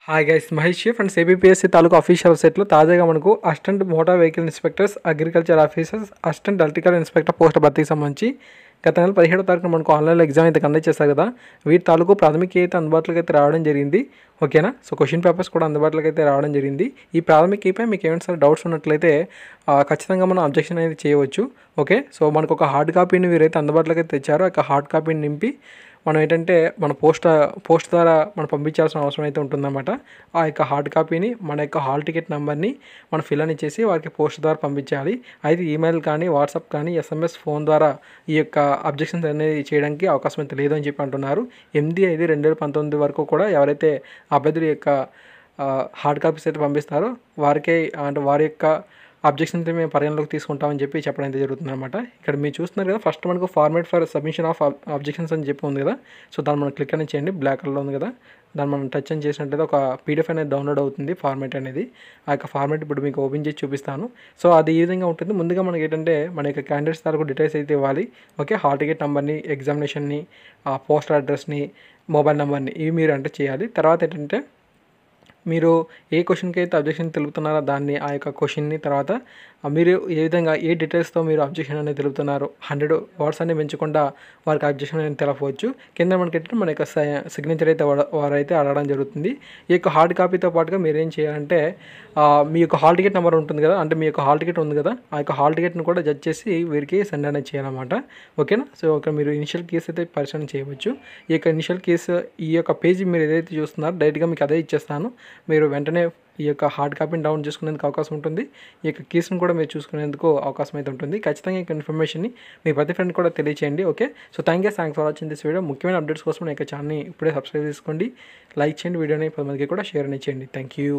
Hi guys, Mahesh friends. ABPSC తాలూకు official వెబ్సైట్లో తాజాగా మనకు assistant motor vehicle inspectors, agriculture officers, assistant electrical inspector post భర్తీకి సంబంధించి గత నెల 17వ తారీఖున మనకు ఆన్లైన్లో ఎగ్జామ్ అయితే కండక్ట్ చేశారు కదా. వీటి తాలూకు ప్రాథమిక అయితే అందుబాటులోకి అయితే రావడం జరిగింది. ఓకేనా. సో క్వశ్చన్ పేపర్స్ కూడా అందుబాటులోకి అయితే రావడం జరిగింది. ఈ ప్రాథమిక కీపై మీకు ఏమైనా సరే డౌట్స్ ఉన్నట్లయితే ఖచ్చితంగా మనం అబ్జెక్షన్ అనేది చేయవచ్చు. ఓకే. సో మనకు ఒక హార్డ్ కాపీని వీరైతే అందుబాటులోకి అయితే తెచ్చారో ఆ హార్డ్ కాపీని నింపి మనం ఏంటంటే మన పోస్ట్ ద్వారా మనం పంపించాల్సిన అవసరం అయితే ఉంటుందన్నమాట. ఆ యొక్క హార్డ్ కాపీని మన యొక్క హాల్ టికెట్ నెంబర్ని మనం ఫిల్ అని ఇచ్చేసి వారికి పోస్ట్ ద్వారా పంపించాలి. అయితే ఈమెయిల్ కానీ, వాట్సాప్ కానీ, ఎస్ఎంఎస్, ఫోన్ ద్వారా ఈ యొక్క అబ్జెక్షన్స్ అనేది చేయడానికి అవకాశం అయితే లేదు అని చెప్పి అంటున్నారు. 8/5/2019 వరకు కూడా ఎవరైతే అభ్యర్థుల యొక్క హార్డ్ కాపీస్ అయితే పంపిస్తారో వారికే, అంటే వారి యొక్క అబ్జెక్షన్ అయితే మేము పరిగణలోకి తీసుకుంటామని చెప్పి చెప్పడం అయితే జరుగుతుందన్నమాట. ఇక్కడ మీరు చూస్తున్నారు కదా, ఫస్ట్ మనకు format for submission of objections అని చెప్పి ఉంది కదా. సో దాన్ని మనం క్లిక్ అని చేయండి. బ్లాక్ కలర్లో ఉంది కదా, దాన్ని మనం టచ్ అని చేసినట్లయితే ఒక పీడిఎఫ్ అనేది డౌన్లోడ్ అవుతుంది. ఫార్మేట్ అనేది, ఆ యొక్క ఫార్మేట్ ఇప్పుడు మీకు ఓపెన్ చేసి చూపిస్తాను. సో అది ఈ విధంగా ఉంటుంది. ముందుగా మనకి ఏంటంటే మన యొక్క క్యాండిడేట్స్ తాలూకు డీటెయిల్స్ అయితే ఇవ్వాలి. ఓకే. హాల్ టికెట్ నెంబర్ని, ఎగ్జామినేషన్ని, పోస్టల్ అడ్రస్ని, మొబైల్ నెంబర్ని ఇవి మీరు అంటే చేయాలి. తర్వాత ఏంటంటే మీరు ఏ క్వశ్చన్కి అయితే అబ్జెక్షన్ తెలుపుతున్నారో దాన్ని, ఆ యొక్క క్వశ్చన్ని, తర్వాత మీరు ఏ విధంగా ఏ డీటెయిల్స్తో మీరు అబ్జెక్షన్ అనేది తెలుపుతున్నారు 100 వర్డ్స్ అని పెంచకుండా వారికి అబ్జెక్షన్ అనేది తెలపవచ్చు. కింద మనకి ఏంటంటే మన యొక్క సిగ్నేచర్ అయితే వారైతే అడగడం జరుగుతుంది. ఈ యొక్క హార్డ్ కాపీతో పాటుగా మీరు ఏం చేయాలంటే మీ యొక్క హాల్ టికెట్ నెంబర్ ఉంటుంది కదా, అంటే మీ యొక్క హాల్ టికెట్ ఉంది కదా, ఆ యొక్క హాల్ టికెట్ని కూడా జడ్జ్ చేసి వీరికి సెండ్ అనేది చేయాలన్నమాట. ఓకేనా. సో ఇక్కడ మీరు ఇనిషియల్ కేసు అయితే పరిశీలన చేయవచ్చు. ఈ యొక్క ఇనిషియల్ కేసు, ఈ యొక్క పేజీ మీరు ఏదైతే చూస్తున్నారో డైరెక్ట్గా మీకు అదే ఇచ్చేస్తాను. మీరు వెంటనే ఈ యొక్క హార్డ్ కాపీని డౌన్ చేసుకునేందుకు అవకాశం ఉంటుంది. ఈ యొక్క కేసును కూడా మీరు చూసుకునేందుకు అవకాశం అయితే ఉంటుంది. ఖచ్చితంగా ఈ ఇన్ఫర్మేషన్ని మీ ప్రతి ఫ్రెండ్ కూడా తెలియచేయండి. Okay. So thanks for watching this video. ముఖ్యమైన అప్డేట్స్ కోసం నా యొక్క ఛానల్ని ఇప్పుడే సబ్స్క్రైబ్ చేసుకోండి, లైక్ చేయండి, వీడియోని 10 మందికి కూడా షేర్ అనేది చేయండి. Thank you.